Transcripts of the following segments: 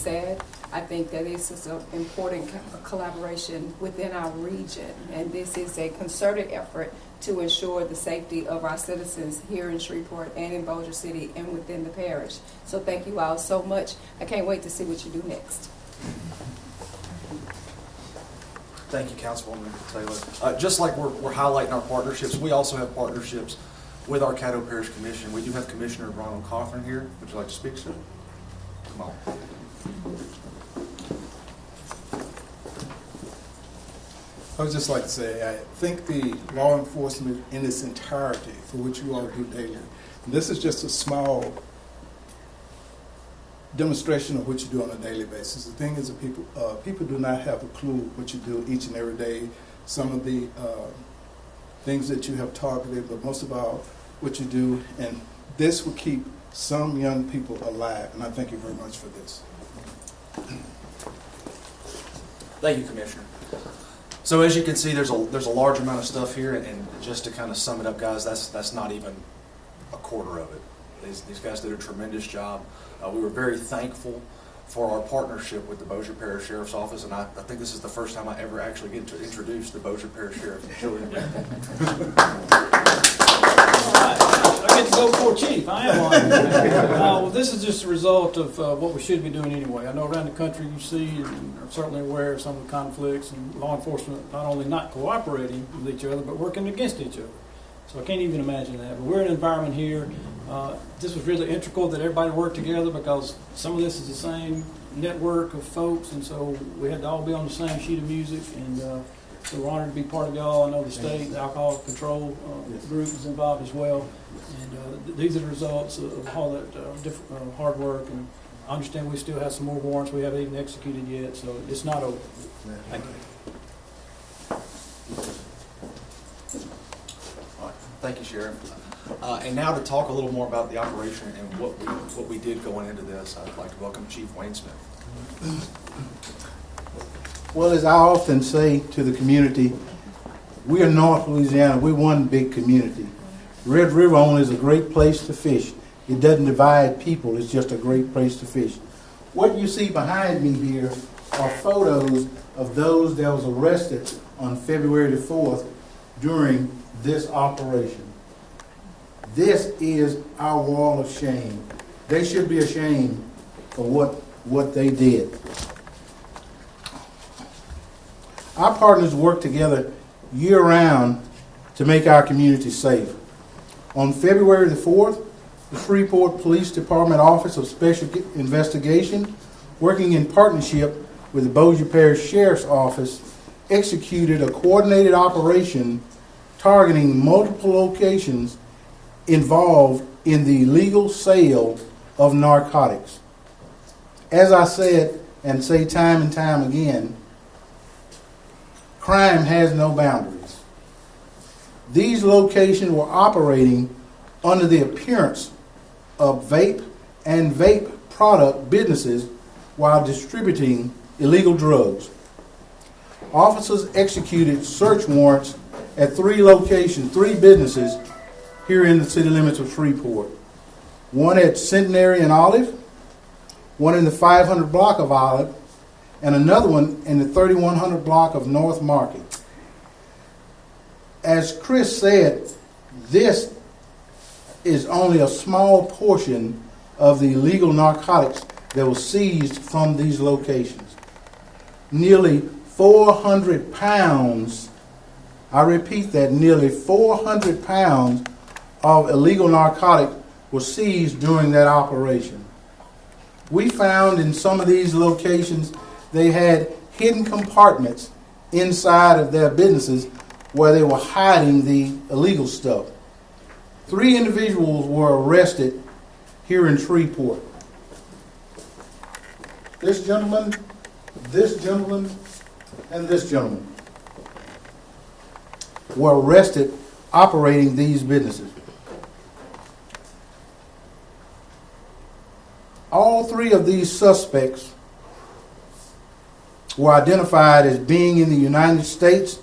said, I think that this is an important collaboration within our region, and this is a concerted effort to ensure the safety of our citizens here in Shreveport and in Bossier City and within the parish. So thank you all so much. I can't wait to see what you do next. Thank you, Councilwoman Taylor. Just like we're highlighting our partnerships, we also have partnerships with our Caddo Parish Commission. We do have Commissioner Ronald Cochran here. Would you like to speak, sir? Come on. I would just like to say, I think the law enforcement in its entirety, for which you all do daily, and this is just a small demonstration of what you do on a daily basis. The thing is that people do not have a clue what you do each and every day. Some of the things that you have targeted, but most of all, what you do, and this will keep some young people alive, and I thank you very much for this. Thank you, Commissioner. So as you can see, there's a large amount of stuff here, and just to kind of sum it up, guys, that's not even a quarter of it. These guys did a tremendous job. We were very thankful for our partnership with the Bossier Parish Sheriff's Office, and I think this is the first time I ever actually get to introduce the Bossier Parish Sheriff. I get to go before Chief. I am on. Well, this is just a result of what we should be doing anyway. I know around the country you see and are certainly aware of some of the conflicts and law enforcement not only not cooperating with each other, but working against each other. So I can't even imagine that. But we're in an environment here. This was really integral that everybody work together because some of this is the same network of folks, and so we had to all be on the same sheet of music. And so we're honored to be part of y'all. I know the state, the alcohol control group is involved as well. And these are the results of all that hard work. And I understand we still have some more warrants we haven't even executed yet, so it's not over. Thank you. Thank you, Sheriff. And now to talk a little more about the operation and what we did going into this, I'd like to welcome Chief Wayne Smith. Well, as I often say to the community, we are North Louisiana. We're one big community. Red River only is a great place to fish. It doesn't divide people. It's just a great place to fish. What you see behind me here are photos of those that was arrested on February the 4th during this operation. This is our wall of shame. They should be ashamed for what they did. Our partners work together year-round to make our community safe. On February the 4th, the Shreveport Police Department Office of Special Investigation, working in partnership with the Bossier Parish Sheriff's Office, executed a coordinated operation targeting multiple locations involved in the illegal sale of narcotics. As I said and say time and time again, crime has no boundaries. These locations were operating under the appearance of vape and vape product businesses while distributing illegal drugs. Officers executed search warrants at 3 locations, 3 businesses here in the city limits of Shreveport. One at Centenary and Olive, one in the 500 block of Olive, and another one in the 3100 block of North Market. As Chris said, this is only a small portion of the illegal narcotics that was seized from these locations. Nearly 400 pounds, I repeat that, nearly 400 pounds of illegal narcotic was seized during that operation. We found in some of these locations they had hidden compartments inside of their businesses where they were hiding the illegal stuff. 3 individuals were arrested here in Shreveport. This gentleman, and this gentleman were arrested operating these businesses. All 3 of these suspects were identified as being in the United States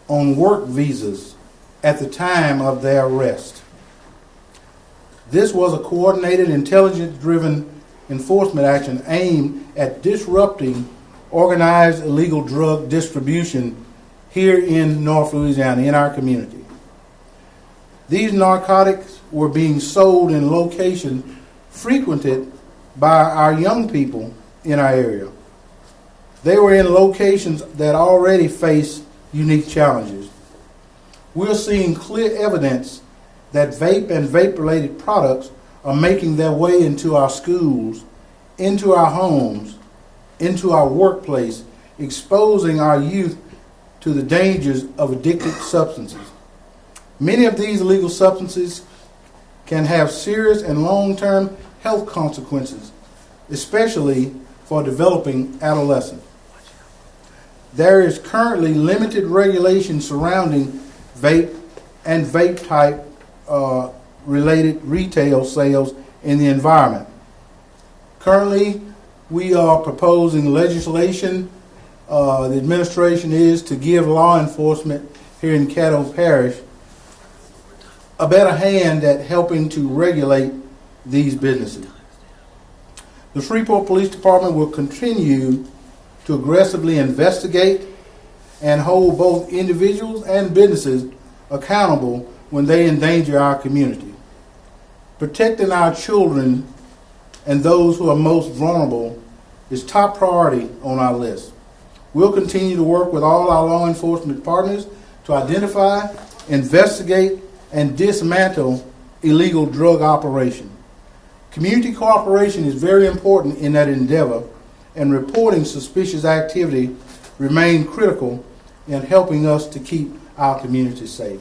on work visas at the time of their arrest. This was a coordinated, intelligence-driven enforcement action aimed at disrupting organized illegal drug distribution here in North Louisiana, in our community. These narcotics were being sold in locations frequented by our young people in our area. They were in locations that already face unique challenges. We're seeing clear evidence that vape and vape-related products are making their way into our schools, into our homes, into our workplace, exposing our youth to the dangers of addictive substances. Many of these illegal substances can have serious and long-term health consequences, especially for developing adolescents. There is currently limited regulation surrounding vape and vape-type related retail sales in the environment. Currently, we are proposing legislation. The administration is to give law enforcement here in Caddo Parish a better hand at helping to regulate these businesses. The Shreveport Police Department will continue to aggressively investigate and hold both individuals and businesses accountable when they endanger our community. Protecting our children and those who are most vulnerable is top priority on our list. We'll continue to work with all our law enforcement partners to identify, investigate, and dismantle illegal drug operations. Community cooperation is very important in that endeavor, and reporting suspicious activity remain critical in helping us to keep our community safe.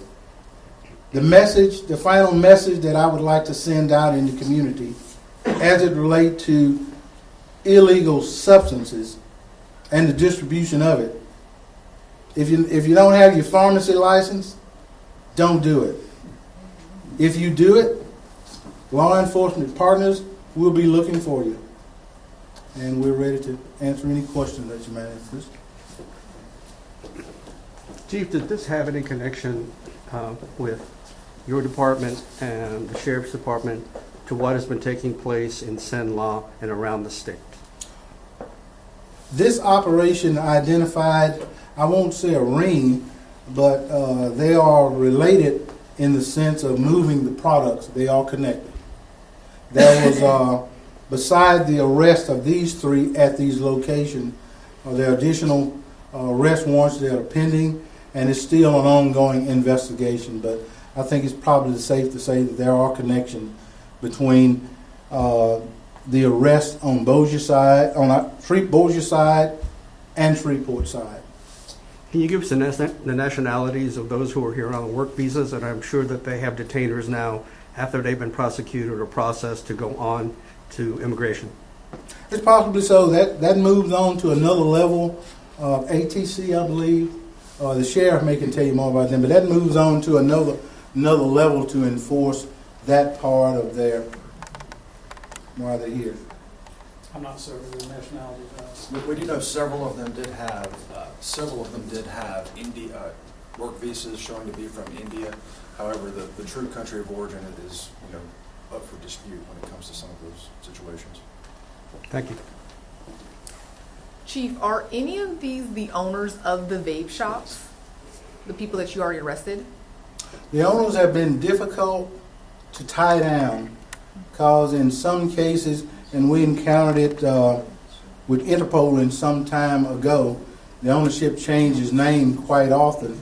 The final message that I would like to send out in the community as it relates to illegal substances and the distribution of it. If you don't have your pharmacy license, don't do it. If you do it, law enforcement partners will be looking for you. And we're ready to answer any questions that you may have. Chris? Chief, did this have any connection with your department and the Sheriff's Department to what has been taking place in Cenla and around the state? This operation identified, I won't say a ring, but they are related in the sense of moving the products. They are connected. There was, beside the arrest of these three at these locations, there are additional arrest warrants that are pending, and it's still an ongoing investigation. But I think it's probably safe to say that there are connections between the arrest on Bossier side, Bossier side, and Shreveport side. Can you give us the nationalities of those who are here on work visas? And I'm sure that they have detainers now after they've been prosecuted or processed to go on to immigration. It's possibly so. That moves on to another level of ATC, I believe. The sheriff may can tell you more about them, but that moves on to another level to enforce that part of their while they're here. I'm not certain of the nationality. We do know several of them did have India work visas showing to be from India. However, the true country of origin is up for dispute when it comes to some of those situations. Thank you. Chief, are any of these the owners of the vape shops? The people that you already arrested? The owners have been difficult to tie down because in some cases, and we encountered it with Interpol in some time ago, the ownership changes name quite often,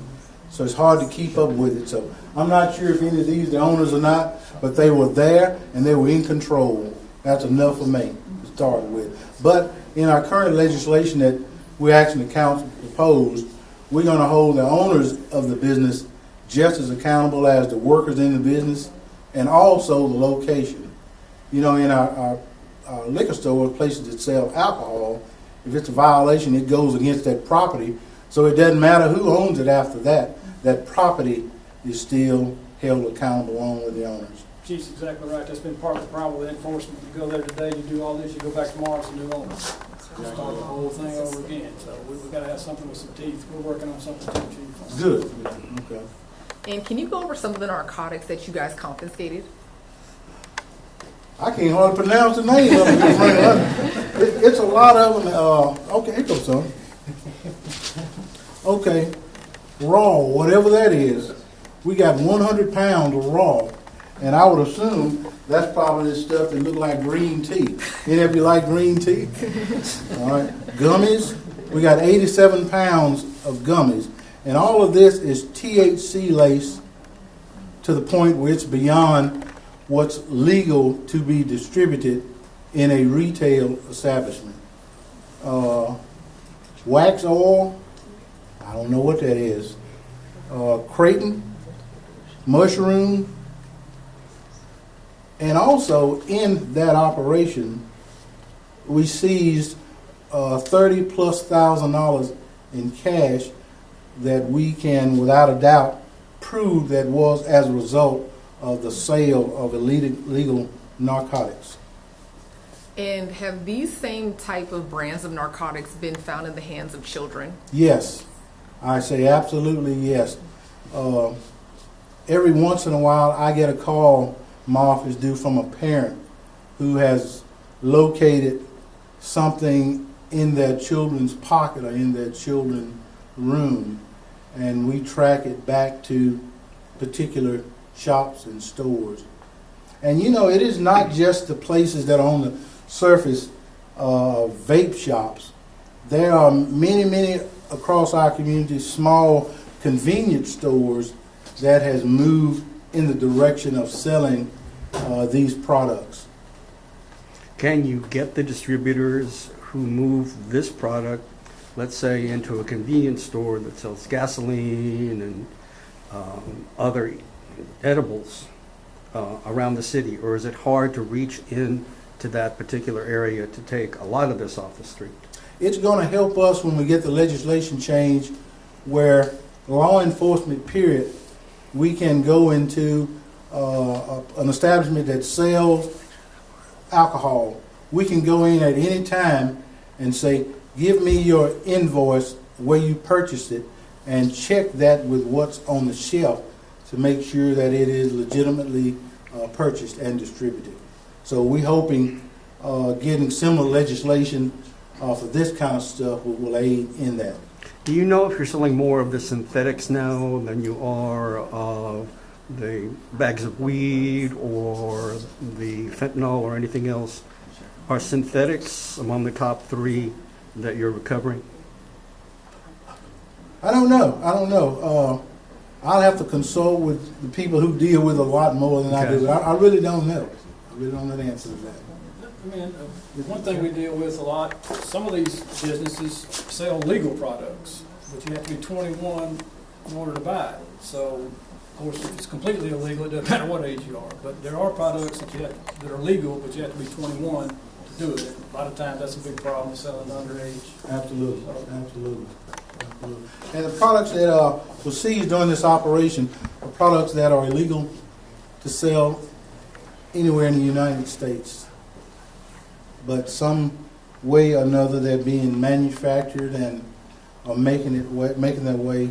so it's hard to keep up with it. So I'm not sure if any of these are the owners or not, but they were there and they were in control. That's enough for me to start with. But in our current legislation that we're asking the council to propose, we're going to hold the owners of the business just as accountable as the workers in the business and also the location. In our liquor stores, places that sell alcohol, if it's a violation, it goes against that property. So it doesn't matter who owns it after that. That property is still held accountable along with the owners. Chief's exactly right. That's been part of the problem with enforcement. You go there today, you do all this, you go back tomorrow, it's a new owner. You start the whole thing over again. So we've got to have something with some teeth. We're working on something too, Chief. Good. Okay. And can you go over some of the narcotics that you guys confiscated? I can't hardly pronounce the name of them. It's a lot of them. Okay, here goes some. Okay, raw, whatever that is. We got 100 pounds of raw, and I would assume that's probably the stuff that look like green tea. Any of you like green tea? All right, gummies. We got 87 pounds of gummies, and all of this is THC laced to the point where it's beyond what's legal to be distributed in a retail establishment. Wax oil, I don't know what that is. Creighton, mushroom, and also in that operation, we seized $30,000+ in cash that we can, without a doubt, prove that was as a result of the sale of illegal narcotics. And have these same type of brands of narcotics been found in the hands of children? Yes, I say absolutely yes. Every once in a while, I get a call, my office due, from a parent who has located something in their children's pocket or in their children's room, and we track it back to particular shops and stores. And you know, it is not just the places that are on the surface, vape shops. There are many, many across our community, small convenience stores that has moved in the direction of selling these products. Can you get the distributors who move this product, let's say, into a convenience store that sells gasoline and other edibles around the city, or is it hard to reach into that particular area to take a lot of this off the street? It's going to help us when we get the legislation change where law enforcement, period, we can go into an establishment that sells alcohol. We can go in at any time and say, give me your invoice where you purchased it, and check that with what's on the shelf to make sure that it is legitimately purchased and distributed. So we're hoping getting similar legislation for this kind of stuff will aid in that. Do you know if you're selling more of the synthetics now than you are of the bags of weed or the fentanyl or anything else? Are synthetics among the top 3 that you're recovering? I don't know. I'll have to consult with the people who deal with a lot more than I do. I really don't know. I really don't know the answer to that. I mean, one thing we deal with a lot, some of these businesses sell legal products, but you have to be 21 in order to buy it. So, of course, if it's completely illegal, it doesn't matter what age you are. But there are products that are legal, but you have to be 21 to do it. A lot of times that's a big problem, selling underage. Absolutely. And the products that were seized during this operation are products that are illegal to sell anywhere in the United States. But some way or another they're being manufactured and are making their way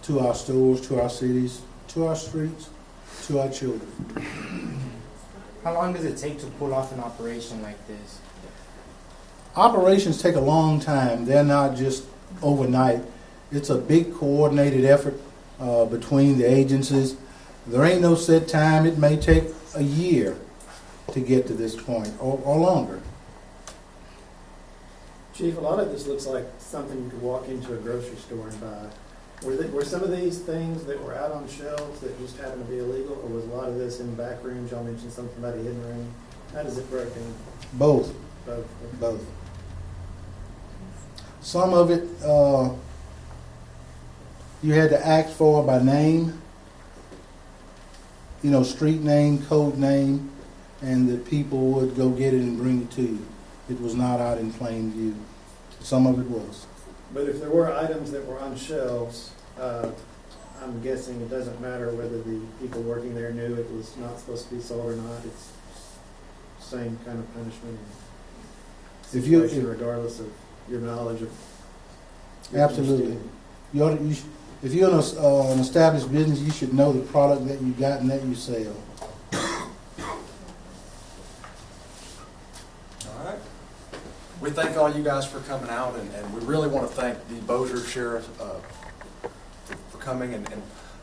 to our stores, to our cities, to our streets, to our children. How long does it take to pull off an operation like this? Operations take a long time. They're not just overnight. It's a big coordinated effort between the agencies. There ain't no set time. It may take a year to get to this point or longer. Chief, a lot of this looks like something you could walk into a grocery store and buy. Were some of these things that were out on shelves that just happened to be illegal, or was a lot of this in back rooms? Y'all mentioned something about a hidden room. How does it break down? Both. Both. Some of it you had to ask for by name, street name, code name, and the people would go get it and bring it to you. It was not out in plain view. Some of it was. But if there were items that were on shelves, I'm guessing it doesn't matter whether the people working there knew it was not supposed to be sold or not. It's the same kind of punishment regardless of your knowledge of. Absolutely. If you're in an established business, you should know the product that you got and that you sell. we thank all you guys for coming out, and we really want to thank the Bossier Sheriff for coming and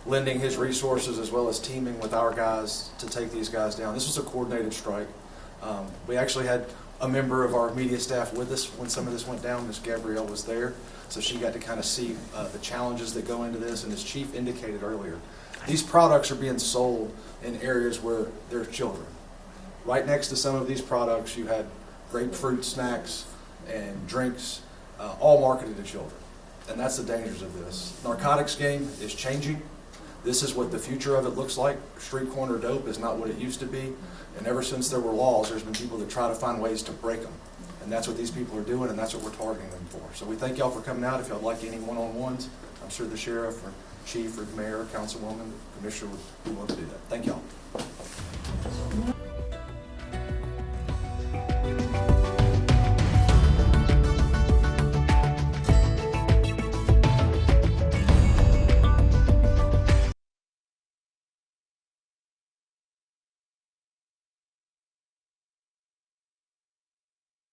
lending his resources as well as teaming with our guys to take these guys down. This was a coordinated strike. We actually had a member of our media staff with us when some of this went down. Ms. Gabrielle was there, so she got to kind of see the challenges that go into this. And as Chief indicated earlier, these products are being sold in areas where there are children. Right next to some of these products, you had grapefruit snacks and drinks, all marketed to children. And that's the dangers of this. Narcotics game is changing. This is what the future of it looks like. Street corner dope is not what it used to be. And ever since there were laws, there's been people that try to find ways to break them. And that's what these people are doing, and that's what we're targeting them for. So we thank y'all for coming out. If y'all would like any one-on-ones, I'm sure the sheriff or chief or mayor, councilwoman, commissioner would be willing to do that. Thank y'all.